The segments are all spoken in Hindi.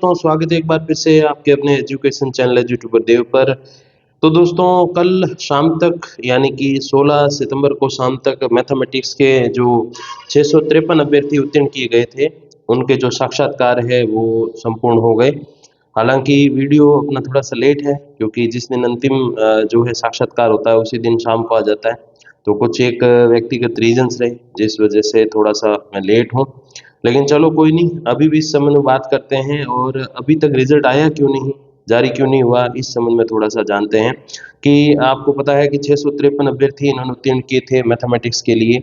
दोस्तों, स्वागत है एक बार फिर से आपके अपने एजुकेशन चैनल यूट्यूबर देव पर। तो दोस्तों, कल शाम तक यानी कि 16 सितंबर को शाम तक मैथमेटिक्स के जो 653 अभ्यर्थी उत्तीर्ण किए गए थे, उनके जो साक्षात्कार है वो संपूर्ण हो गए। हालांकि वीडियो अपना थोड़ा सा लेट है, क्योंकि जिस दिन अंतिम जो है साक्षात्कार होता है उसी दिन शाम को आ जाता है। तो कुछ एक व्यक्तिगत रीजंस रहे जिस वजह से थोड़ा सा मैं लेट हूँ। लेकिन चलो कोई नहीं, अभी भी इस संबंध में बात करते हैं। और अभी तक रिजल्ट आया क्यों नहीं, जारी क्यों नहीं हुआ, इस संबंध में थोड़ा सा जानते हैं। कि आपको पता है कि 653 अभ्यर्थी इन्होंने उत्तीर्ण किए थे मैथमेटिक्स के लिए।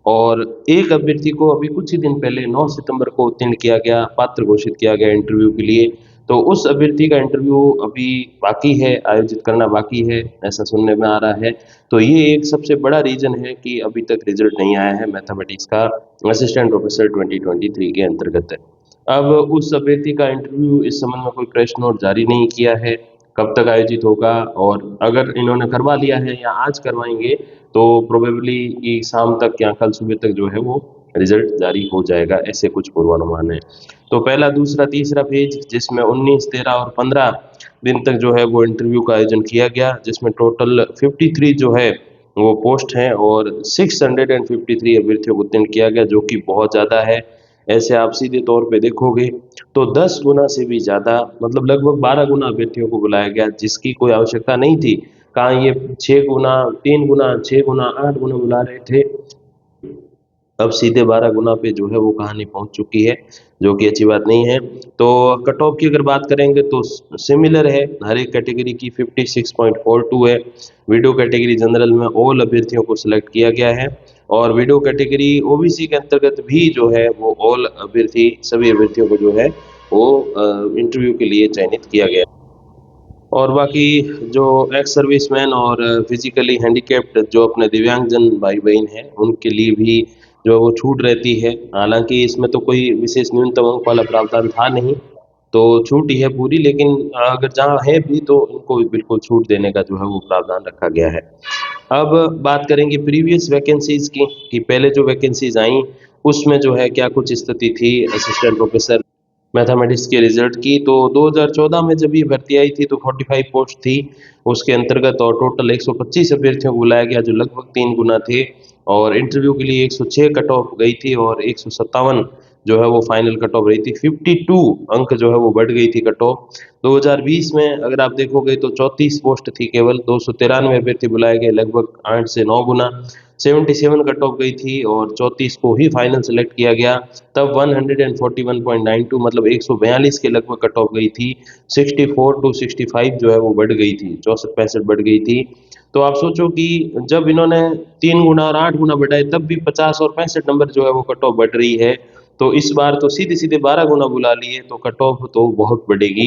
और एक अभ्यर्थी को अभी कुछ ही दिन पहले 9 सितंबर को उत्तीर्ण किया गया, पात्र घोषित किया गया इंटरव्यू के लिए। तो उस अभ्यर्थी का इंटरव्यू अभी बाकी है, आयोजित करना बाकी है, ऐसा सुनने में आ रहा है। तो ये एक सबसे बड़ा रीजन है कि अभी तक रिजल्ट नहीं आया है मैथमेटिक्स का असिस्टेंट प्रोफेसर 2023 के अंतर्गत। अब उस अभ्यर्थी का इंटरव्यू इस संबंध में कोई प्रेस नोट जारी नहीं किया है, कब तक आयोजित होगा। और अगर इन्होंने करवा लिया है या आज करवाएंगे तो प्रोबेबली कि शाम तक या कल सुबह तक जो है वो रिजल्ट जारी हो जाएगा, ऐसे कुछ पूर्वानुमान है। तो पहला, दूसरा, तीसरा पेज, जिसमें 19, 13 और 15 दिन तक जो है वो इंटरव्यू का आयोजन किया गया, जिसमें टोटल 53 जो है वो पोस्ट हैं और 653 अभ्यर्थियों को उत्तीर्ण किया गया, जो कि बहुत ज़्यादा है। ऐसे आप सीधे तौर पे देखोगे तो 10 गुना से भी ज़्यादा, मतलब लगभग 12 गुना अभ्यर्थियों को बुलाया गया, जिसकी कोई आवश्यकता नहीं थी। कहाँ ये 6 गुना, 3 गुना, 6 गुना, 8 गुना बुला रहे थे, अब सीधे 12 गुना पे जो है वो कहानी पहुंच चुकी है, जो कि अच्छी बात नहीं है। तो कट ऑफ की अगर बात करेंगे तो सिमिलर है, हर एक कैटेगरी की 56.42 है। वीडियो कैटेगरी जनरल में ऑल अभ्यर्थियों को सिलेक्ट किया गया है। और वीडियो कैटेगरी ओबीसी के अंतर्गत भी जो है वो ऑल अभ्यर्थी, सभी अभ्यर्थियों को जो है वो इंटरव्यू के लिए चयनित किया गया। और बाकी जो एक्स सर्विसमैन और फिजिकली हैंडीकैप्ड जो अपने दिव्यांगजन भाई बहन हैं, उनके लिए भी जो वो छूट रहती है। हालांकि इसमें तो कोई विशेष न्यूनतम अंक वाला प्रावधान था नहीं, तो छूट ही है पूरी। लेकिन अगर जहाँ है भी तो उनको बिल्कुल छूट देने का जो है वो प्रावधान रखा गया है। अब बात करेंगे प्रीवियस वैकेंसीज की, कि पहले जो वैकेंसीज आई उसमें जो है क्या कुछ स्थिति थी असिस्टेंट प्रोफेसर मैथमेटिक्स के रिजल्ट की। तो 2014 में जब ये भर्ती आई थी तो 45 पोस्ट थी उसके अंतर्गत, और टोटल 125 अभ्यर्थियों को बुलाया गया, जो लगभग 3 गुना थे। और इंटरव्यू के लिए 106 कट ऑफ गई थी और 157 जो है वो फाइनल कट ऑफ रही थी। 52 अंक जो है वो बढ़ गई थी कट ऑफ। 2020 में अगर आप देखोगे तो 34 पोस्ट थी, केवल 293 अभ्यर्थी बुलाए गए, लगभग 8 से 9 गुना। 77 कट ऑफ गई थी और 34 को ही फाइनल सेलेक्ट किया गया। तब 141.92 मतलब 142 के लगभग कट ऑफ गई थी। 64 टू 65 जो है वो बढ़ गई थी, 64-65 बढ़ गई थी। तो आप सोचो कि जब इन्होंने 3 गुना और 8 गुना बढ़ाए तब भी 50 और 65 नंबर जो है वो कट ऑफ बढ़ रही है। तो इस बार तो सीधे सीधे 12 गुना बुला लिए, तो कट ऑफ तो बहुत बढ़ेगी।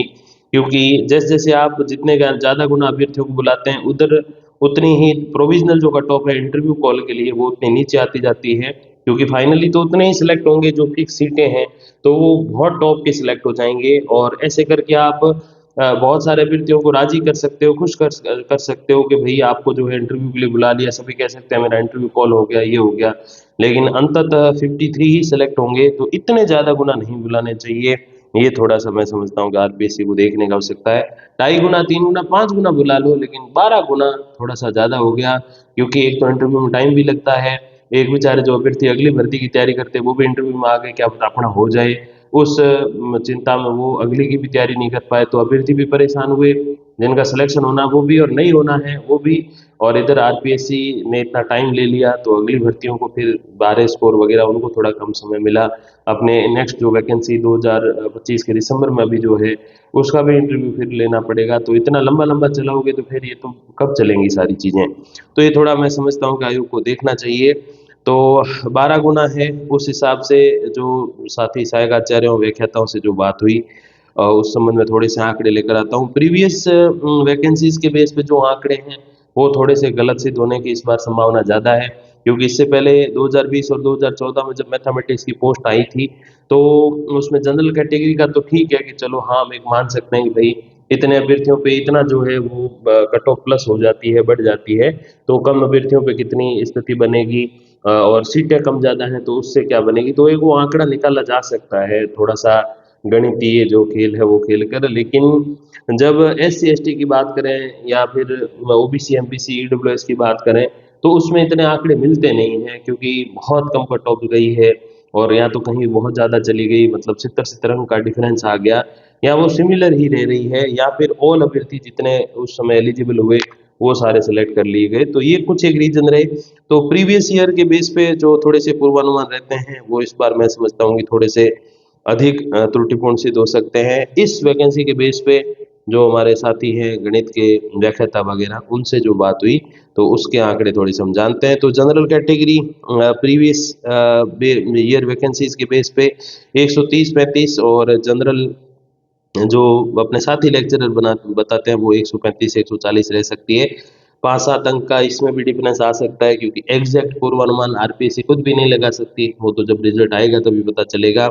क्योंकि जैसे जैसे आप जितने ज़्यादा गुना अभ्यर्थियों को बुलाते हैं, उधर उतनी ही प्रोविजनल जो कट ऑफ है इंटरव्यू कॉल के लिए वो उतनी नीचे आती जाती है। क्योंकि फाइनली तो उतने ही सिलेक्ट होंगे, जो फिक्स सीटें हैं तो वो बहुत टॉप के सिलेक्ट हो जाएंगे। और ऐसे करके आप बहुत सारे अभ्यर्थियों को राजी कर सकते हो, खुश कर सकते हो कि भाई आपको जो है इंटरव्यू के लिए बुला लिया, सभी कह सकते हैं मेरा इंटरव्यू कॉल हो गया, ये हो गया। लेकिन अंततः 53 ही सिलेक्ट होंगे, तो इतने ज़्यादा गुना नहीं बुलाने चाहिए। ये थोड़ा सा मैं समझता हूँ कि आरपीएससी को देखने का आवश्यकता है। 2.5 गुना, 3 गुना, 5 गुना बुला लो, लेकिन 12 गुना थोड़ा सा ज़्यादा हो गया। क्योंकि एक तो इंटरव्यू में टाइम भी लगता है, एक बेचारे जो अभ्यर्थी अगली भर्ती की तैयारी करते हैं वो भी इंटरव्यू में आ गए, क्या पता अपना हो जाए, उस चिंता में वो अगली की भी तैयारी नहीं कर पाए, तो अभ्यर्थी भी परेशान हुए, जिनका सिलेक्शन होना वो भी और नहीं होना है वो भी। और इधर आरपीएससी ने इतना टाइम ले लिया तो अगली भर्तियों को फिर 12 स्कोर वगैरह उनको थोड़ा कम समय मिला। अपने नेक्स्ट जो वैकेंसी 2025 के दिसंबर में अभी जो है उसका भी इंटरव्यू फिर लेना पड़ेगा। तो इतना लंबा लंबा चलाओगे तो फिर ये तो कब चलेंगी सारी चीज़ें। तो ये थोड़ा मैं समझता हूँ कि आयोग को देखना चाहिए। तो 12 गुना है उस हिसाब से। जो साथी सहायक आचार्यों व्याख्याताओं से जो बात हुई, उस संबंध में थोड़े से आंकड़े लेकर आता हूँ। प्रीवियस वैकेंसीज के बेस पे जो आंकड़े हैं वो थोड़े से गलत सिद्ध होने की इस बार संभावना ज़्यादा है। क्योंकि इससे पहले 2020 और 2014 में जब मैथमेटिक्स की पोस्ट आई थी तो उसमें जनरल कैटेगरी का तो ठीक है कि चलो हाँ हम एक मान सकते हैं कि भाई इतने अभ्यर्थियों पे इतना जो है वो कट ऑफ प्लस हो जाती है, बढ़ जाती है। तो कम अभ्यर्थियों पे कितनी स्थिति बनेगी, और सीटें कम ज़्यादा हैं तो उससे क्या बनेगी, तो एक वो आंकड़ा निकाला जा सकता है थोड़ा सा। गणितीय जो खेल है वो खेल कर। लेकिन जब SC ST की बात करें या फिर OBC MBC EWS की बात करें तो उसमें इतने आंकड़े मिलते नहीं हैं, क्योंकि बहुत कम कट ऑफ गई है और या तो कहीं बहुत ज़्यादा चली गई, मतलब 70 अंक का डिफरेंस आ गया, या वो सिमिलर ही रह रही है, या फिर ऑल अभ्यर्थी जितने उस समय एलिजिबल हुए वो सारे सेलेक्ट कर लिए गए। तो ये कुछ एक रीजन रहे। तो प्रीवियस ईयर के बेस पे जो थोड़े से पूर्वानुमान रहते हैं वो इस बार मैं समझता हूँ कि थोड़े से अधिक त्रुटिपूर्ण सिद्ध हो सकते हैं। इस वैकेंसी के बेस पे जो हमारे साथी हैं गणित के व्याख्याता वगैरह, उनसे जो बात हुई तो उसके आंकड़े थोड़े से हम जानते हैं। तो general category previous year vacancies के बेस पे 130-35, और जनरल जो अपने साथी लेक्चरर बताते हैं वो 135 140 रह सकती है। 5-7 अंक का इसमें भी डिफरेंस आ सकता है, क्योंकि एग्जैक्ट पूर्वानुमान आरपीएससी खुद भी नहीं लगा सकती, वो तो जब रिजल्ट आएगा तभी पता चलेगा।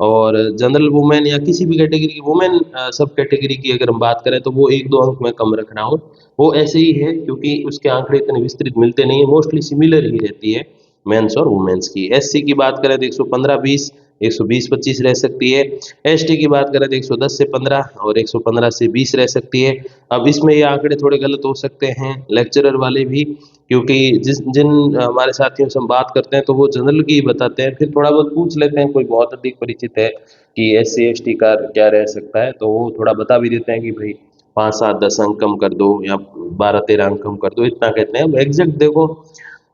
और जनरल वुमेन या किसी भी कैटेगरी की वुमेन सब कैटेगरी की अगर हम बात करें तो वो 1-2 अंक मैं कम रख रहा हूँ। वो ऐसे ही है क्योंकि उसके आंकड़े इतने विस्तृत मिलते नहीं है, मोस्टली सिमिलर ही रहती है मेंस और वुमेन्स की। एससी की बात करें तो 115-20, 120-25 रह सकती है। एसटी की बात करें तो 110 से 15 और 115 से 20 रह सकती है। अब इसमें ये आंकड़े थोड़े गलत हो सकते हैं, लेक्चरर वाले भी, क्योंकि जिन हमारे साथियों से हम बात करते हैं तो वो जनरल की ही बताते हैं, फिर थोड़ा बहुत पूछ लेते हैं कोई बहुत अधिक परिचित है कि SC ST का क्या रह सकता है, तो वो थोड़ा बता भी देते हैं कि भाई 5-7-10 अंक कम कर दो या 12-13 अंक कम कर दो, इतना कहते हैं। अब एग्जैक्ट देखो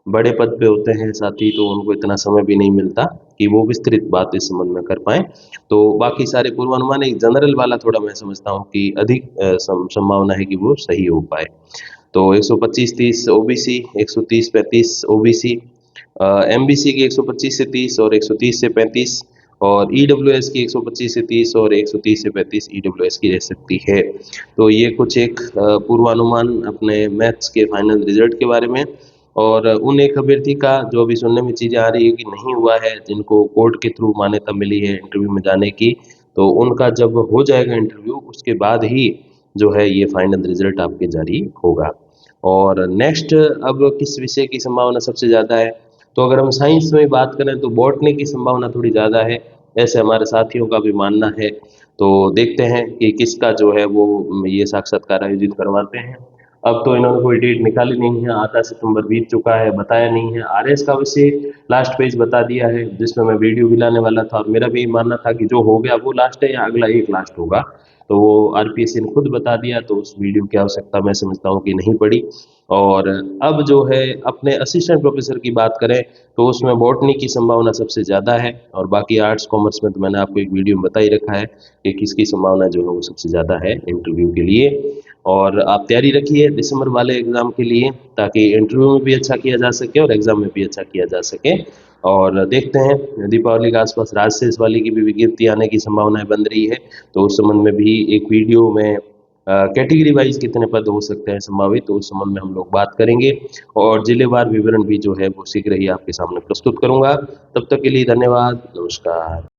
बड़े पद पे होते हैं साथी तो उनको इतना समय भी नहीं मिलता कि वो विस्तृत बात इस संबंध में कर पाएँ। तो बाकी सारे पूर्वानुमान, एक जनरल वाला थोड़ा मैं समझता हूँ कि अधिक संभावना है कि वो सही हो पाए। तो 125-30 ओबीसी, 130-35 ओबीसी, एमबीसी की 125 से 30 और 130 से 35, और ईडब्ल्यूएस की 125 से 30 और 130 से 35 ईडब्ल्यूएस की रह सकती है। तो ये कुछ एक पूर्वानुमान अपने मैथ्स के फाइनल रिजल्ट के बारे में। और उन एक अभ्यर्थी का जो अभी सुनने में चीज़ें आ रही है कि नहीं हुआ है, जिनको कोर्ट के थ्रू मान्यता मिली है इंटरव्यू में जाने की, तो उनका जब हो जाएगा इंटरव्यू उसके बाद ही जो है ये फाइनल रिजल्ट आपके जारी होगा। और नेक्स्ट अब किस विषय की संभावना सबसे ज़्यादा है, तो अगर हम साइंस में बात करें तो बॉटनी की संभावना थोड़ी ज़्यादा है, ऐसे हमारे साथियों का भी मानना है। तो देखते हैं कि किसका जो है वो ये साक्षात्कार आयोजित करवाते हैं। अब तो इन्होंने कोई डेट निकाली नहीं है, आधा सितंबर बीत चुका है, बताया नहीं है। आरएस का वैसे लास्ट पेज बता दिया है जिसमें मैं वीडियो भी लाने वाला था, और मेरा भी मानना था कि जो हो गया वो लास्ट है या अगला एक लास्ट होगा, तो वो आरपीएससी ने खुद बता दिया, तो उस वीडियो की आवश्यकता मैं समझता हूँ कि नहीं पड़ी। और अब जो है अपने असिस्टेंट प्रोफेसर की बात करें तो उसमें बॉटनी की संभावना सबसे ज़्यादा है, और बाकी आर्ट्स कॉमर्स में तो मैंने आपको एक वीडियो में बता ही रखा है कि किसकी संभावना जो है वो सबसे ज़्यादा है इंटरव्यू के लिए। और आप तैयारी रखिए दिसंबर वाले एग्ज़ाम के लिए, ताकि इंटरव्यू में भी अच्छा किया जा सके और एग्ज़ाम में भी अच्छा किया जा सके। और देखते हैं दीपावली के आसपास राजशेष वाली की भी विज्ञप्ति आने की संभावनाएं बन रही है, तो उस संबंध में भी एक वीडियो में कैटेगरी वाइज कितने पद हो सकते हैं संभावित, तो उस संबंध में हम लोग बात करेंगे। और जिलेवार विवरण भी जो है वो शीघ्र ही आपके सामने प्रस्तुत करूंगा। तब तक के लिए धन्यवाद, नमस्कार।